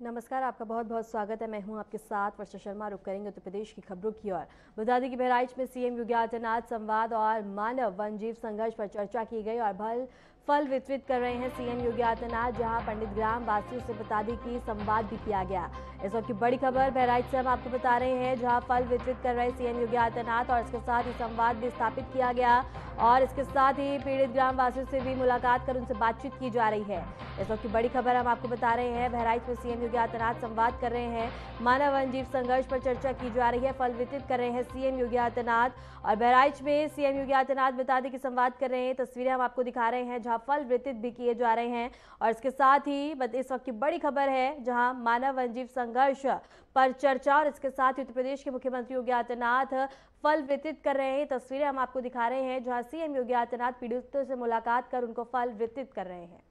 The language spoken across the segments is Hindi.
नमस्कार, आपका बहुत बहुत स्वागत है। मैं हूं आपके साथ वर्षा शर्मा। रुक करेंगे उत्तर प्रदेश की खबरों की ओर। बता दें कि बहराइच में सीएम योगी आदित्यनाथ संवाद और मानव वन्यजीव संघर्ष पर चर्चा की गई और फल वितरित कर रहे हैं सीएम योगी आदित्यनाथ, जहां पंडित ग्राम वासियों से बता दें कि संवाद भी किया गया। इस वक्त की बड़ी खबर बहराइच से हम आपको बता रहे हैं, जहां फल वितरित कर रहे सीएम योगी आदित्यनाथ और इसके साथ ही संवाद भी स्थापित किया गया और इसके साथ ही पीड़ित ग्राम वासियों से भी मुलाकात कर उनसे बातचीत की जा रही है। इस वक्त की बड़ी खबर हम आपको बता रहे हैं, बहराइच में सीएम योगी आदित्यनाथ संवाद कर रहे हैं, मानव वन्यजीव संघर्ष पर चर्चा की जा रही है, फल वितरित कर रहे हैं सीएम योगी आदित्यनाथ। और बहराइच में सीएम योगी आदित्यनाथ बता दें कि संवाद कर रहे हैं, तस्वीरें हम आपको दिखा रहे हैं जहां फल वितरित भी किए जा रहे हैं। और इसके साथ ही इस वक्त की बड़ी खबर है, जहां मानव वन्यजीव संघर्ष पर चर्चा और इसके साथ ही उत्तर प्रदेश के मुख्यमंत्री योगी आदित्यनाथ फल वितरित कर रहे हैं। तस्वीरें हम आपको दिखा रहे हैं जहां सीएम योगी आदित्यनाथ पीड़ितों से मुलाकात कर उनको फल वितरित कर रहे हैं।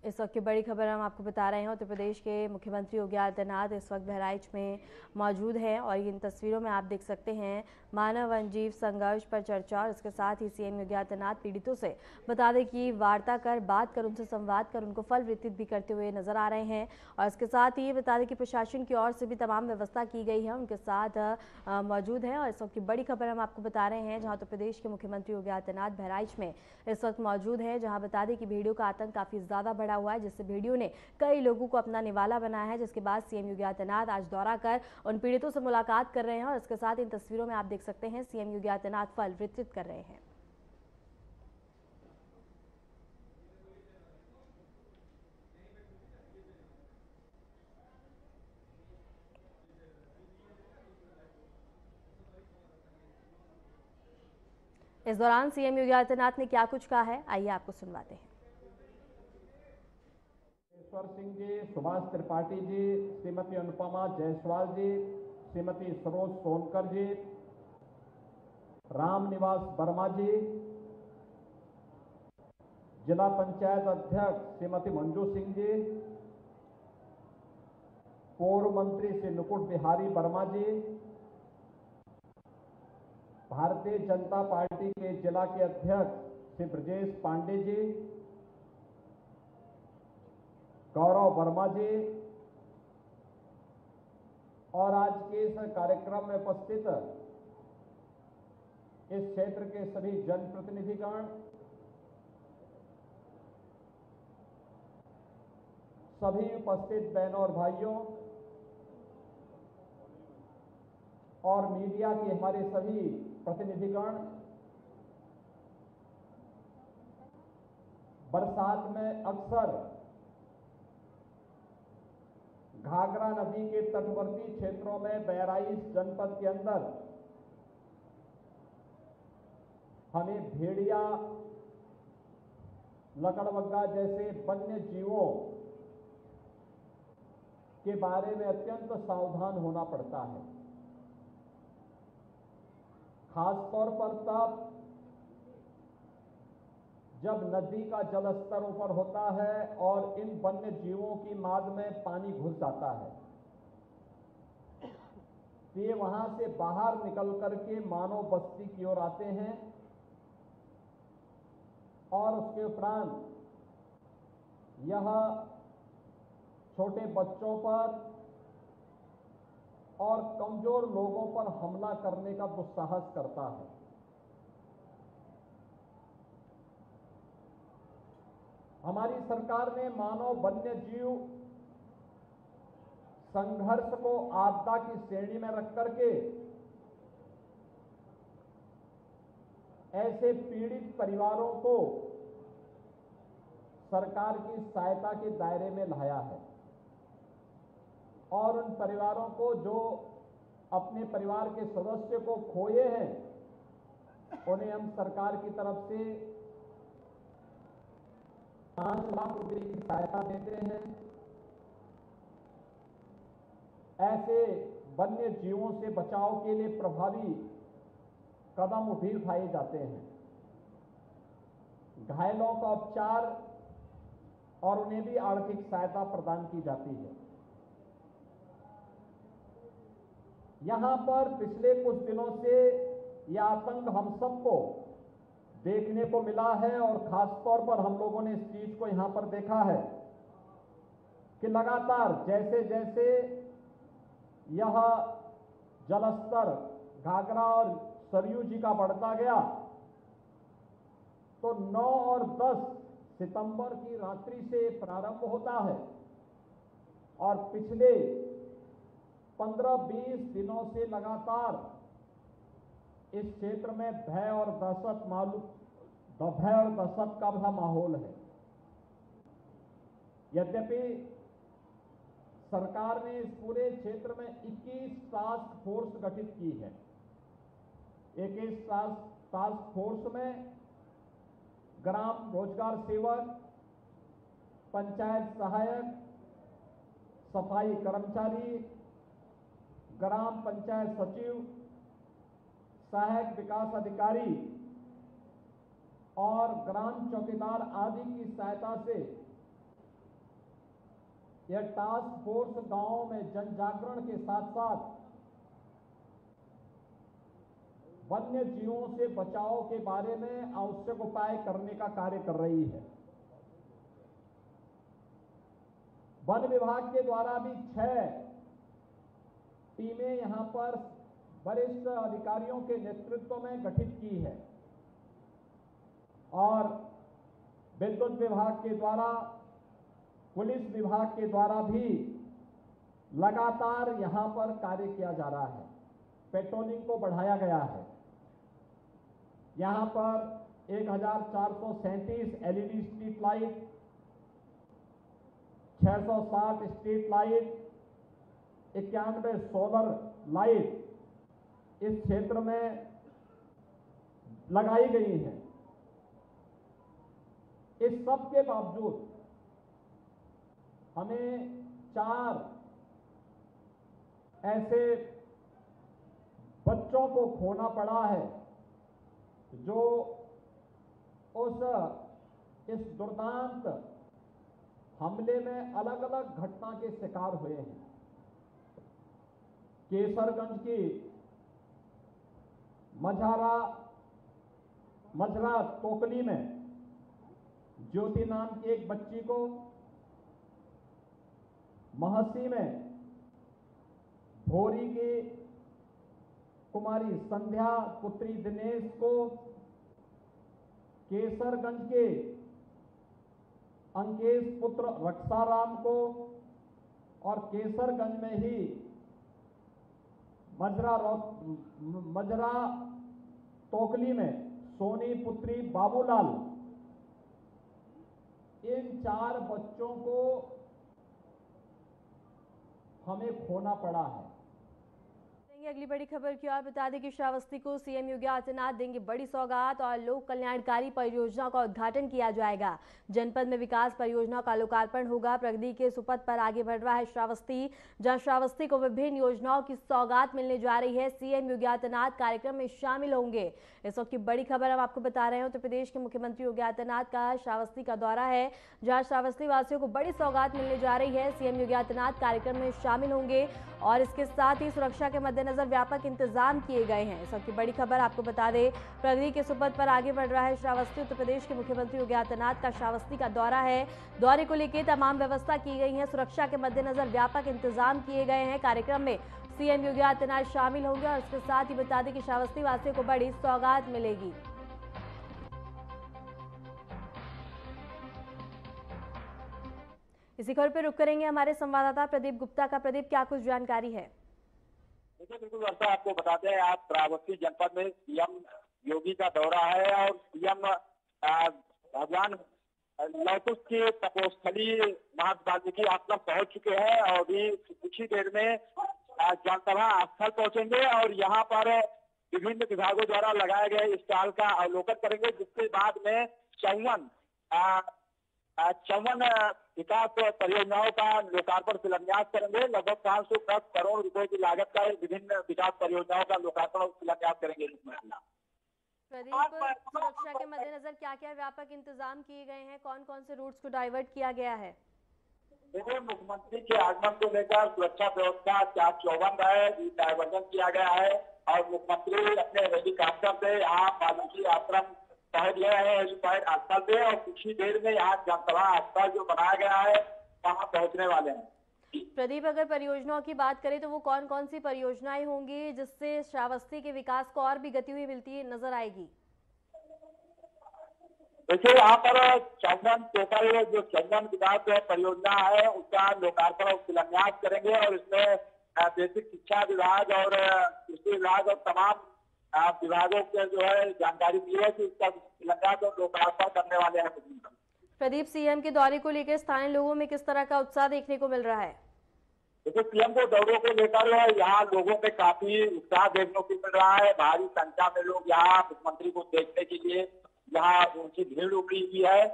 इस वक्त की बड़ी खबर हम आपको बता रहे हैं, उत्तर प्रदेश के मुख्यमंत्री योगी आदित्यनाथ इस वक्त बहराइच में मौजूद हैं और इन तस्वीरों में आप देख सकते हैं मानव वन्यजीव संघर्ष पर चर्चा और इसके साथ ही सीएम योगी आदित्यनाथ पीड़ितों से बता दें कि वार्ता कर, बात कर, उनसे संवाद कर उनको फल वितरित भी करते हुए नजर आ रहे हैं। और इसके साथ ही बता दें कि प्रशासन की ओर से भी तमाम व्यवस्था की गई है, उनके साथ मौजूद है। और इस वक्त की बड़ी खबर हम आपको बता रहे हैं, जहाँ उत्तर प्रदेश के मुख्यमंत्री योगी आदित्यनाथ बहराइच में इस वक्त मौजूद है, जहाँ बता दें कि भेड़ियों का आतंक काफी ज्यादा बढ़ा हुआ है, जिससे भेड़ियों ने कई लोगों को अपना निवाला बनाया है। जिसके बाद सीएम योगी आदित्यनाथ आज दौरा कर उन पीड़ितों से मुलाकात कर रहे हैं और इसके साथ इन तस्वीरों में आप देख सकते हैं सीएम योगी आदित्यनाथ फल वितरित कर रहे हैं। इस दौरान सीएम योगी आदित्यनाथ ने क्या कुछ कहा है, आइए आपको सुनवाते हैं। ईश्वर सिंह जी, सुभाष त्रिपाठी जी, श्रीमती अनुपमा जायसवाल जी, श्रीमती सरोज सोनकर जी, रामनिवास वर्मा जी, जिला पंचायत अध्यक्ष श्रीमती मंजू सिंह जी, पूर्व मंत्री श्री नुकुट बिहारी वर्मा जी, भारतीय जनता पार्टी के जिला के अध्यक्ष श्री ब्रजेश पांडे जी, गौरव वर्मा जी और आज के इस कार्यक्रम में उपस्थित इस क्षेत्र के सभी जनप्रतिनिधिगण, सभी उपस्थित बहनों और भाइयों और मीडिया के हमारे सभी प्रतिनिधिगण, बरसात में अक्सर घाघरा नदी के तटवर्ती क्षेत्रों में बहराइच जनपद के अंदर हमें भेड़िया, लकड़बग्गा जैसे वन्य जीवों के बारे में अत्यंत सावधान होना पड़ता है। खासतौर पर तब जब नदी का जलस्तर ऊपर होता है और इन वन्य जीवों की माद में पानी घुस जाता है, तो ये वहां से बाहर निकल करके मानव बस्ती की ओर आते हैं और उसके उपरांत यह छोटे बच्चों पर और कमजोर लोगों पर हमला करने का दुस्साहस करता है। हमारी सरकार ने मानव वन्य जीव संघर्ष को आपदा की श्रेणी में रख करके ऐसे पीड़ित परिवारों को सरकार की सहायता के दायरे में लाया है और उन परिवारों को जो अपने परिवार के सदस्य को खोए हैं, उन्हें हम सरकार की तरफ से 5 लाख रुपए की सहायता देते हैं। ऐसे वन्य जीवों से बचाव के लिए प्रभावी कदम उठाए जाते हैं। घायलों का उपचार और उन्हें भी आर्थिक सहायता प्रदान की जाती है। यहाँ पर पिछले कुछ दिनों से यह आतंक हम सबको देखने को मिला है और खास तौर पर हम लोगों ने इस चीज को यहाँ पर देखा है कि लगातार जैसे जैसे यह जलस्तर घाघरा और सरयू जी का बढ़ता गया तो 9 और 10 सितंबर की रात्रि से प्रारंभ होता है और पिछले 15-20 दिनों से लगातार इस क्षेत्र में भय और दहशत का बड़ा माहौल है। यद्यपि सरकार ने इस पूरे क्षेत्र में 21 टास्क फोर्स गठित की है। 21 टास्क फोर्स में ग्राम रोजगार सेवक, पंचायत सहायक, सफाई कर्मचारी, ग्राम पंचायत सचिव, सहायक विकास अधिकारी और ग्राम चौकीदार आदि की सहायता से यह टास्क फोर्स गांवों में जन जागरण के साथ साथ वन्य जीवों से बचाव के बारे में आवश्यक उपाय करने का कार्य कर रही है। वन विभाग के द्वारा भी 6 टीमें यहां पर वरिष्ठ अधिकारियों के नेतृत्व में गठित की है और विद्युत विभाग के द्वारा, पुलिस विभाग के द्वारा भी लगातार यहां पर कार्य किया जा रहा है। पेट्रोलिंग को बढ़ाया गया है। यहां पर 1437 LED street light, 660 street light, 91 solar light इस क्षेत्र में लगाई गई हैं। इस सब के बावजूद हमें 4 ऐसे बच्चों को खोना पड़ा है जो इस दुर्दांत हमले में अलग अलग घटना के शिकार हुए हैं। केसरगंज की मझरा टोकली में ज्योति नाम की एक बच्ची को, महसी में भोरी की कुमारी संध्या पुत्री दिनेश को, केसरगंज के अंकेश पुत्र रक्षाराम को और केसरगंज में ही मजरा टोकली में सोनी पुत्री बाबूलाल, इन 4 बच्चों को हमें खोना पड़ा है। अगली बड़ी खबर की ओर बता दें कि श्रावस्ती को सीएम योगी आदित्यनाथ देंगे बड़ी सौगात और लोक कल्याणकारी परियोजनाओं का उद्घाटन किया जाएगा। जनपद में विकास परियोजनाओं का लोकार्पण होगा। प्रगति के सुपथ पर आगे बढ़ रहा है श्रावस्ती, जहां श्रावस्ती को विभिन्न योजनाओं की सौगात मिलने जा रही है। सीएम योगी आदित्यनाथ कार्यक्रम में शामिल होंगे। इस वक्त की बड़ी खबर हम आपको बता रहे हैं। उत्तर प्रदेश के मुख्यमंत्री योगी आदित्यनाथ का श्रावस्ती का दौरा है, जहां श्रावस्ती वासियों को बड़ी सौगात मिलने जा रही है। सीएम योगी आदित्यनाथ कार्यक्रम में शामिल होंगे और इसके साथ ही सुरक्षा के मद्देनजर व्यापक इंतजाम किए गए हैं। इस वक्त की बड़ी खबर आपको बता दें, प्रगति के सुपथ पर आगे बढ़ रहा है श्रावस्ती। उत्तर प्रदेश के मुख्यमंत्री योगी आदित्यनाथ का श्रावस्ती का दौरा है। दौरे को लेकर तमाम व्यवस्था की गई है। सुरक्षा के मद्देनजर व्यापक इंतजाम किए गए हैं। कार्यक्रम में सीएम योगी आदित्यनाथ शामिल होंगे और इसके साथ ही बता दें कि श्रावस्ती वासियों को बड़ी सौगात मिलेगी। इसी खबर पर रुक करेंगे हमारे संवाददाता प्रदीप गुप्ता का। प्रदीप, क्या कुछ जानकारी है? देखिए, बिल्कुल वर्षा, आपको बताते हैं आप श्रावस्ती जनपद में सीएम योगी का दौरा है और सीएम भगवान लौकुश की तपोस्थली महात्मा वाल्मीकि आश्रम पहुंच चुके हैं और भी कुछ ही देर में जनसभा स्थल पहुंचेंगे और यहाँ पर विभिन्न विभागों द्वारा लगाए गए स्टॉल का अवलोकन करेंगे, जिसके बाद में 54 विकास परियोजनाओं का लोकार्पण शिलान्यास करेंगे। लगभग 510 करोड़ रुपए की लागत का विभिन्न विकास परियोजनाओं का लोकार्पण और शिलान्यास करेंगे। प्रदीप, सुरक्षा के मद्देनजर क्या क्या व्यापक इंतजाम किए गए हैं? कौन कौन से रूट्स को डाइवर्ट किया गया है? देखिए, मुख्यमंत्री के आगमन को लेकर सुरक्षा व्यवस्था चाक चौबंद है, डायवर्जन किया गया है और मुख्यमंत्री अपने हेलीकॉप्टर से यहाँ वाल्मीकि आश्रम पहुंच गए हैं हेलीपैड स्थल पे और कुछ ही देर में यहाँ जनसभा स्थल जो बनाया गया है वहाँ पहुंचने वाले हैं। प्रदीप, अगर परियोजनाओं की बात करें तो वो कौन कौन सी परियोजनाएं होंगी जिससे श्रावस्ती के विकास को और भी गति हुई मिलती नजर आएगी? देखिए, यहाँ पर चंदन टोटल जो चंदन विकास परियोजना है उसका लोकार्पण और शिलान्यास करेंगे और इसमें बेसिक शिक्षा विभाग और कृषि विभाग और तमाम विभागों के जो है जानकारी दी है कि इसका शिलान्यास और लोकार्पण करने वाले हैं। प्रदीप, सीएम के दौरे को लेकर स्थानीय लोगों में किस तरह का उत्साह देखने को मिल रहा है? देखिए, सीएम को दौरे को लेकर यहाँ लोगों में काफी उत्साह देखने को मिल रहा है। भारी संख्या में लोग यहाँ मुख्यमंत्री को देखने के लिए यहाँ उनकी भीड़ उमड़ी हुई है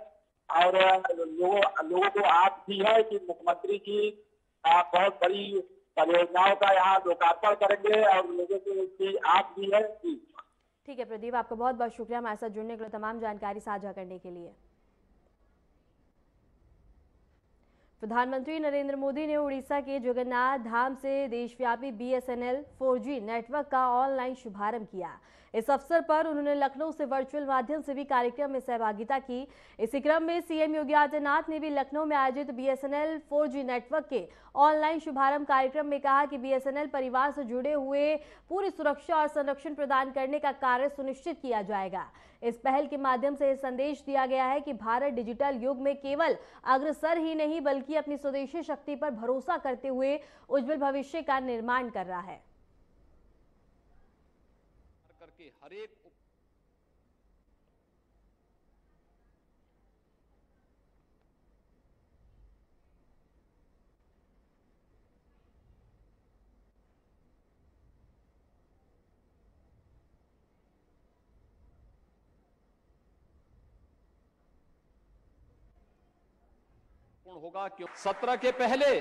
और लोगों को आस भी है कि मुख्यमंत्री की बहुत बड़ी परियोजनाओं का यहाँ लोकार्पण करेंगे और लोगों को उसकी आस भी है। ठीक है प्रदीप, आपका बहुत बहुत शुक्रिया हमारे साथ जुड़ने के लिए, तमाम जानकारी साझा करने के लिए। प्रधानमंत्री नरेंद्र मोदी ने उड़ीसा के जगन्नाथ धाम से देशव्यापी BSNL 4G नेटवर्क का ऑनलाइन शुभारंभ किया। इस अवसर पर उन्होंने लखनऊ से वर्चुअल माध्यम से भी कार्यक्रम में सहभागिता की। इसी क्रम में सीएम योगी आदित्यनाथ ने भी लखनऊ में आयोजित BSNL 4G नेटवर्क के ऑनलाइन शुभारंभ कार्यक्रम में कहा कि BSNL परिवार से जुड़े हुए पूरी सुरक्षा और संरक्षण प्रदान करने का कार्य सुनिश्चित किया जाएगा। इस पहल के माध्यम से यह संदेश दिया गया है कि भारत डिजिटल युग में केवल अग्रसर ही नहीं बल्कि अपनी स्वदेशी शक्ति पर भरोसा करते हुए उज्जवल भविष्य का निर्माण कर रहा है। करके हर एक होगा क्यों 17 के पहले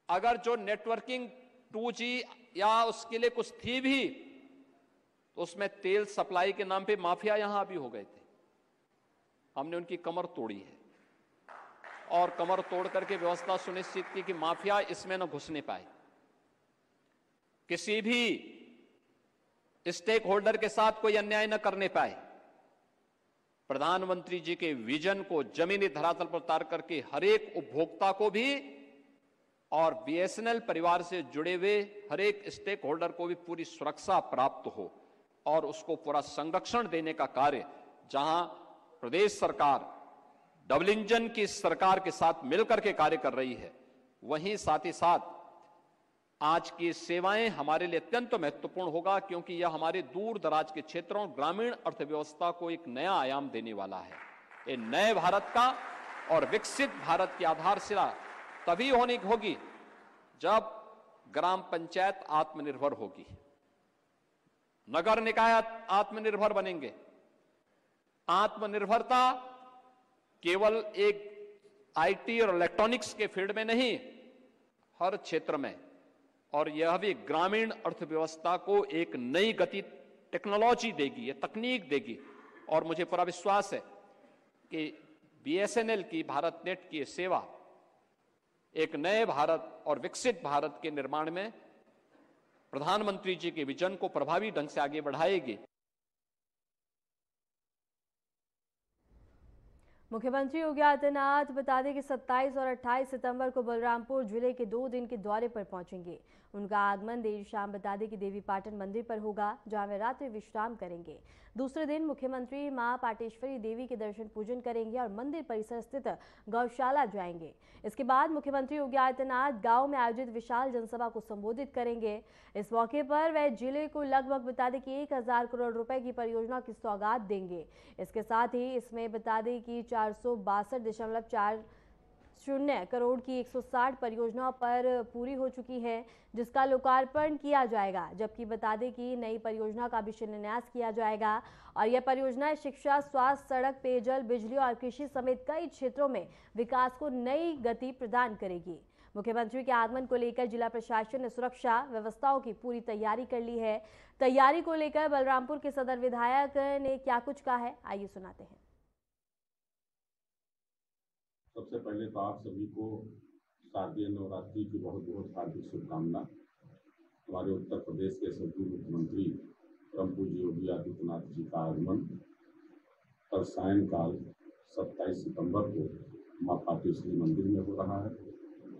अगर जो नेटवर्किंग 2G या उसके लिए कुछ थी भी तो उसमें तेल सप्लाई के नाम पे माफिया यहां भी हो गए थे। हमने उनकी कमर तोड़ी है और कमर तोड़ करके व्यवस्था सुनिश्चित की कि माफिया इसमें न घुसने पाए, किसी भी स्टेक होल्डर के साथ कोई अन्याय न करने पाए। प्रधानमंत्री जी के विजन को जमीनी धरातल पर उतार करके हर एक उपभोक्ता को भी और BSNL परिवार से जुड़े हुए हर एक स्टेक होल्डर को भी पूरी सुरक्षा प्राप्त हो और उसको पूरा संरक्षण देने का कार्य जहां प्रदेश सरकार डबल इंजन की सरकार के साथ मिलकर के कार्य कर रही है, वहीं साथ ही साथ आज की सेवाएं हमारे लिए अत्यंत महत्वपूर्ण होगा क्योंकि यह हमारे दूर दराज के क्षेत्रों ग्रामीण अर्थव्यवस्था को एक नया आयाम देने वाला है। ये नए भारत का और विकसित भारत की आधारशिला तभी होनी होगी जब ग्राम पंचायत आत्मनिर्भर होगी, नगर निकाय आत्मनिर्भर बनेंगे। आत्मनिर्भरता केवल एक IT और इलेक्ट्रॉनिक्स के फील्ड में नहीं, हर क्षेत्र में, और यह भी ग्रामीण अर्थव्यवस्था को एक नई गति टेक्नोलॉजी देगी, ये तकनीक देगी। और मुझे पूरा विश्वास है कि BSNL की भारत नेट की सेवा एक नए भारत और विकसित भारत के निर्माण में प्रधानमंत्री जी के विजन को प्रभावी ढंग से आगे बढ़ाएगी। मुख्यमंत्री योगी आदित्यनाथ बता दें कि 27 और 28 सितंबर को बलरामपुर जिले के 2 दिन के दौरे पर पहुंचेंगे। उनका आगमन देर शाम बता दें कि देवी पाटन मंदिर पर होगा, जहां वे रात्रि विश्राम करेंगे। दूसरे दिन मुख्यमंत्री मां पाटेश्वरी देवी के दर्शन पूजन करेंगे और मंदिर परिसर स्थित गौशाला जाएंगे। इसके बाद मुख्यमंत्री योगी आदित्यनाथ गांव में आयोजित विशाल जनसभा को संबोधित करेंगे। इस मौके पर वह जिले को लगभग बता दें कि 1000 करोड़ रुपए की परियोजना की सौगात देंगे। इसके साथ ही इसमें बता दें कि 462.40 करोड़ की 160 परियोजनाओं पर पूरी हो चुकी है, जिसका लोकार्पण किया जाएगा। जबकि बता दें कि नई परियोजना का भी शिलान्यास किया जाएगा और यह परियोजनाएं शिक्षा, स्वास्थ्य, सड़क, पेयजल, बिजली और कृषि समेत कई क्षेत्रों में विकास को नई गति प्रदान करेगी। मुख्यमंत्री के आगमन को लेकर जिला प्रशासन ने सुरक्षा व्यवस्थाओं की पूरी तैयारी कर ली है। तैयारी को लेकर बलरामपुर के सदर विधायक ने क्या कुछ कहा है, आइए सुनाते हैं। सबसे पहले तो आप सभी को शारदीय नवरात्रि की बहुत बहुत हार्दिक शुभकामना। हमारे उत्तर प्रदेश के सभी मुख्यमंत्री परम पूज्य योगी आदित्यनाथ जी का आगमन कल सायंकाल 27 सितंबर को मां पाटेश्वरी मंदिर में हो रहा है।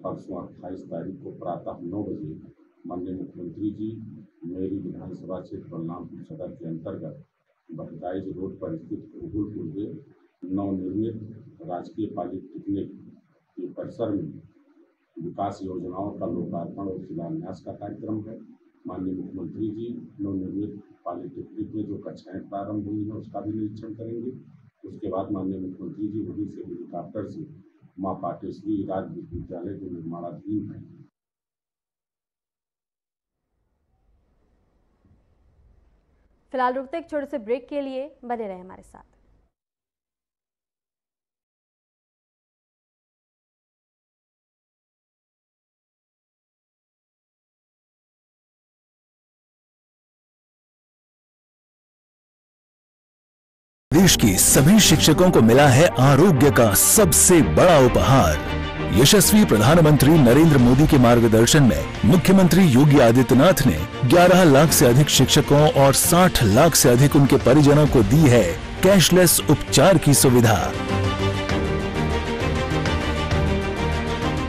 परसों 28 तारीख को प्रातः 9 बजे माननीय मुख्यमंत्री जी मेरी विधानसभा क्षेत्र बलरामपुर सदर के अंतर्गत बहराइच रोड पर स्थित उगुलपुर में नवनिर्मित राजकीय पॉलिटेक्निक के परिसर में विकास योजनाओं का लोकार्पण और शिलान्यास का कार्यक्रम है। माननीय मुख्यमंत्री जी नवनिर्मित पॉलिटेक्निक में जो कक्षाएं प्रारंभ हुई हैं उसका भी निरीक्षण करेंगे। उसके बाद माननीय मुख्यमंत्री जी वहीं से हेलीकॉप्टर से मां पाटेश्वरी राज्य विद्यालय जो निर्माणाधीन है। फिलहाल रुकते एक छोटे से ब्रेक के लिए, बने रहे हमारे साथ। देश के सभी शिक्षकों को मिला है आरोग्य का सबसे बड़ा उपहार। यशस्वी प्रधानमंत्री नरेंद्र मोदी के मार्गदर्शन में मुख्यमंत्री योगी आदित्यनाथ ने 11 लाख से अधिक शिक्षकों और 60 लाख से अधिक उनके परिजनों को दी है कैशलेस उपचार की सुविधा।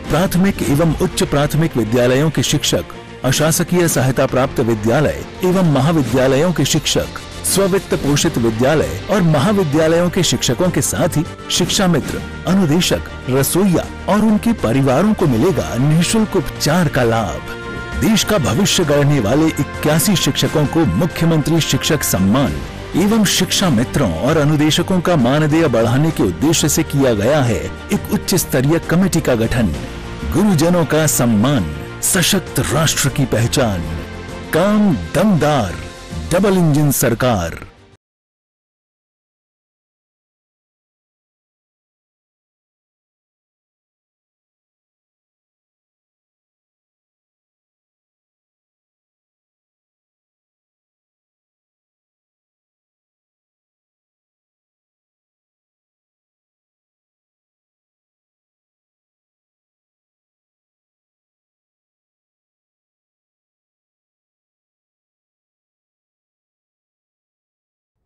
प्राथमिक एवं उच्च प्राथमिक विद्यालयों के शिक्षक, अशासकीय सहायता प्राप्त विद्यालय एवं महाविद्यालयों के शिक्षक, स्ववित्त पोषित विद्यालय और महाविद्यालयों के शिक्षकों के साथ ही शिक्षा मित्र, अनुदेशक, रसोइया और उनके परिवारों को मिलेगा निःशुल्क उपचार का लाभ। देश का भविष्य गढ़ने वाले 81 शिक्षकों को मुख्यमंत्री शिक्षक सम्मान एवं शिक्षा मित्रों और अनुदेशकों का मानदेय बढ़ाने के उद्देश्य से किया गया है एक उच्च स्तरीय कमेटी का गठन। गुरुजनों का सम्मान, सशक्त राष्ट्र की पहचान, काम दमदार, डबल इंजन सरकार।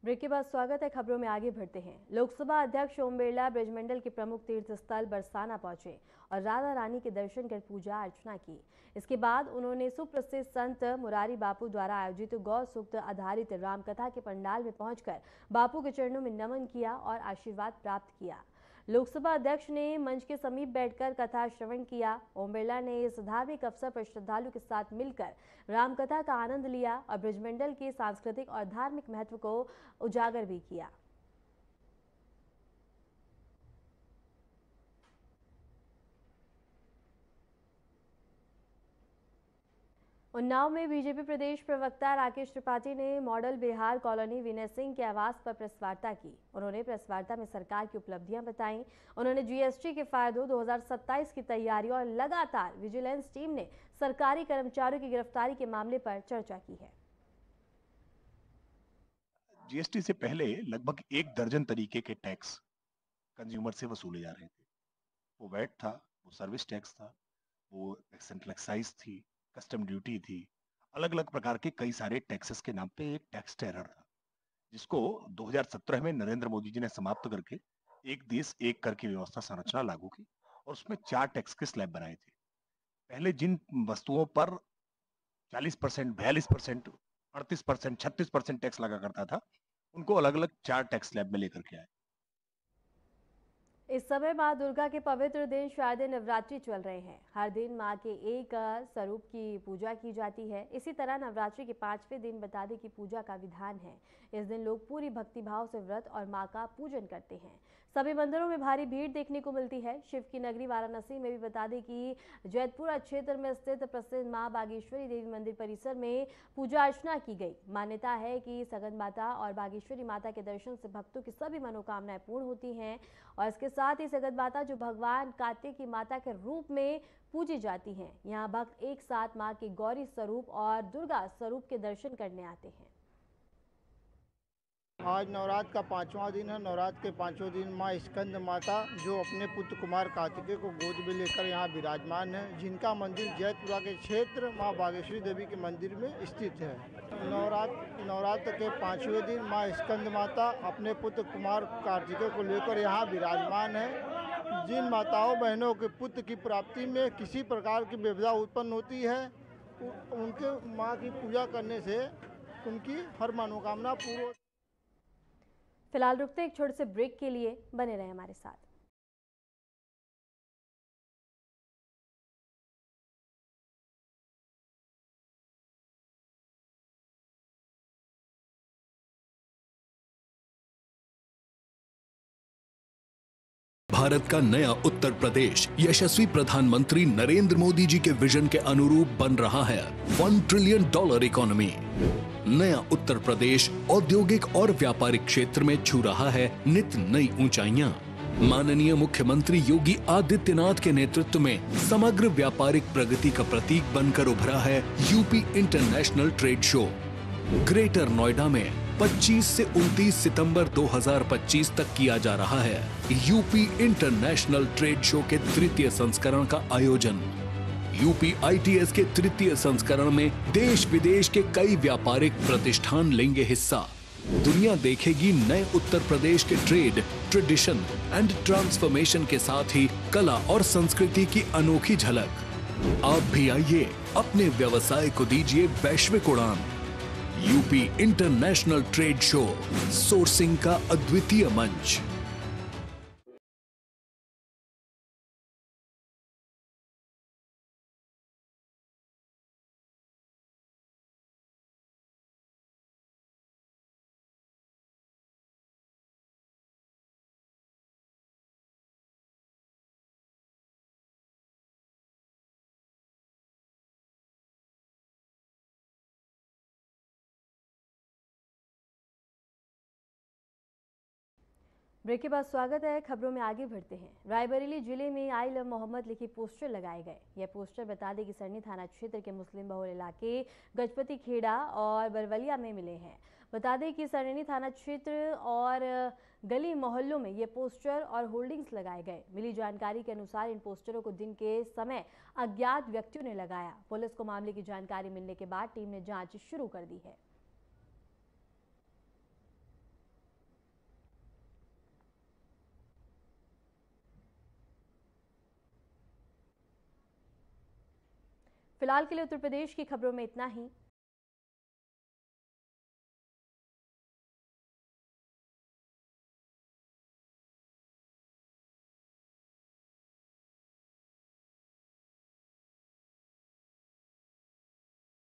ब्रेक के बाद स्वागत है। खबरों में आगे बढ़ते हैं। लोकसभा अध्यक्ष ओम बिरला ब्रजमंडल के प्रमुख तीर्थ स्थल बरसाना पहुंचे और राधा रानी के दर्शन कर पूजा अर्चना की। इसके बाद उन्होंने सुप्रसिद्ध संत मुरारी बापू द्वारा आयोजित गौ सूक्त आधारित रामकथा के पंडाल में पहुंचकर बापू के चरणों में नमन किया और आशीर्वाद प्राप्त किया। लोकसभा अध्यक्ष ने मंच के समीप बैठकर कथा श्रवण किया। ओम बिरला ने इस धार्मिक अवसर पर श्रद्धालु के साथ मिलकर रामकथा का आनंद लिया और ब्रजमंडल के सांस्कृतिक और धार्मिक महत्व को उजागर भी किया। उन्नाव में बीजेपी प्रदेश प्रवक्ता राकेश त्रिपाठी ने मॉडल बिहार कॉलोनी विनय सिंह के आवास पर प्रेस वार्ता की। उन्होंने प्रेस वार्ता में सरकार की उपलब्धियां बताई। उन्होंने जीएसटी के फायदों, 2027 की तैयारी और लगातार विजिलेंस टीम ने सरकारी कर्मचारियों की गिरफ्तारी के मामले पर चर्चा की है। जीएसटी से पहले लगभग 1 दर्जन तरीके के टैक्स कंज्यूमर से वसूले जा रहे थे। वो वैट था, वो सर्विस टैक्स था, वो सेंट्रल एक्साइज थी, कस्टम ड्यूटी थी, अलग अलग प्रकार के कई सारे टैक्सेस के नाम पे एक टैक्स टेरर था, जिसको 2017 में नरेंद्र मोदी जी ने समाप्त करके एक देश एक कर की व्यवस्था संरचना लागू की और उसमें 4 टैक्स के स्लैब बनाए थे। पहले जिन वस्तुओं पर 40%, 42%, 38%, 36% टैक्स लगा करता था, उनको अलग अलग 4 टैक्स स्लैब में लेकर के आए। इस समय मां दुर्गा के पवित्र दिन शारदीय नवरात्रि चल रहे हैं। हर दिन मां के एक स्वरूप की पूजा की जाती है। इसी तरह नवरात्रि के 5वें दिन बतादे की पूजा का विधान है। इस दिन लोग पूरी भक्तिभाव से व्रत और मां का पूजन करते हैं। सभी मंदिरों में भारी भीड़ देखने को मिलती है। शिव की नगरी वाराणसी में भी बतादे की जैतपुरा क्षेत्र में स्थित प्रसिद्ध मां बागेश्वरी देवी मंदिर परिसर में पूजा अर्चना की गई। मान्यता है कि सगन माता और बागेश्वरी माता के दर्शन से भक्तों की सभी मनोकामनाएं पूर्ण होती हैं और इसके साथ ही सगन माता जो भगवान कार्तिक की माता के रूप में पूजी जाती हैं। यहाँ भक्त एक साथ मां के गौरी स्वरूप और दुर्गा स्वरूप के दर्शन करने आते हैं। आज नवरात्र का 5वां दिन है। नवरात्र के 5वें दिन माँ स्कंद माता जो अपने पुत्र कुमार कार्तिकेय को गोद में लेकर यहाँ विराजमान है, जिनका मंदिर जैतपुरा के क्षेत्र माँ बागेश्वरी देवी के मंदिर में स्थित है। नवरात्र के 5वें दिन माँ स्कंद माता अपने पुत्र कुमार कार्तिकेय को लेकर यहाँ विराजमान है। जिन माताओं बहनों के पुत्र की प्राप्ति में किसी प्रकार की विपदा उत्पन्न होती है, उनके माँ की पूजा करने से उनकी हर मनोकामना पूर्ण। फिलहाल रुकते एक छोटे से ब्रेक के लिए, बने रहें हमारे साथ। भारत का नया उत्तर प्रदेश यशस्वी प्रधानमंत्री नरेंद्र मोदी जी के विजन के अनुरूप बन रहा है $1 ट्रिलियन इकोनॉमी। नया उत्तर प्रदेश औद्योगिक और व्यापारिक क्षेत्र में छू रहा है नित नई ऊंचाइयां। माननीय मुख्यमंत्री योगी आदित्यनाथ के नेतृत्व में समग्र व्यापारिक प्रगति का प्रतीक बनकर उभरा है UP international trade show. Greater Noida में 25 से 29 सितंबर 2025 तक किया जा रहा है यूपी इंटरनेशनल ट्रेड शो के तृतीय संस्करण का आयोजन। यूपी ITS के तृतीय संस्करण में देश विदेश के कई व्यापारिक प्रतिष्ठान लेंगे हिस्सा। दुनिया देखेगी नए उत्तर प्रदेश के ट्रेड, ट्रेडिशन एंड ट्रांसफॉर्मेशन के साथ ही कला और संस्कृति की अनोखी झलक। आप भी आइए, अपने व्यवसाय को दीजिए वैश्विक उड़ान। UP international trade show, sourcing का अद्वितीय मंच। ब्रेक के बाद स्वागत है। खबरों में आगे बढ़ते हैं। रायबरेली जिले में आई लव मोहम्मद लिखी पोस्टर लगाए गए। यह पोस्टर बता दें कि सरनी थाना क्षेत्र के मुस्लिम बहुल इलाके गजपति खेड़ा और बरवलिया में मिले हैं। बता दें कि सरनी थाना क्षेत्र और गली मोहल्लों में ये पोस्टर और होर्डिंग्स लगाए गए। मिली जानकारी के अनुसार इन पोस्टरों को दिन के समय अज्ञात व्यक्तियों ने लगाया। पुलिस को मामले की जानकारी मिलने के बाद टीम ने जांच शुरू कर दी है। फिलहाल के लिए उत्तर प्रदेश की खबरों में इतना ही।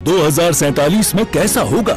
दो 2047 में कैसा होगा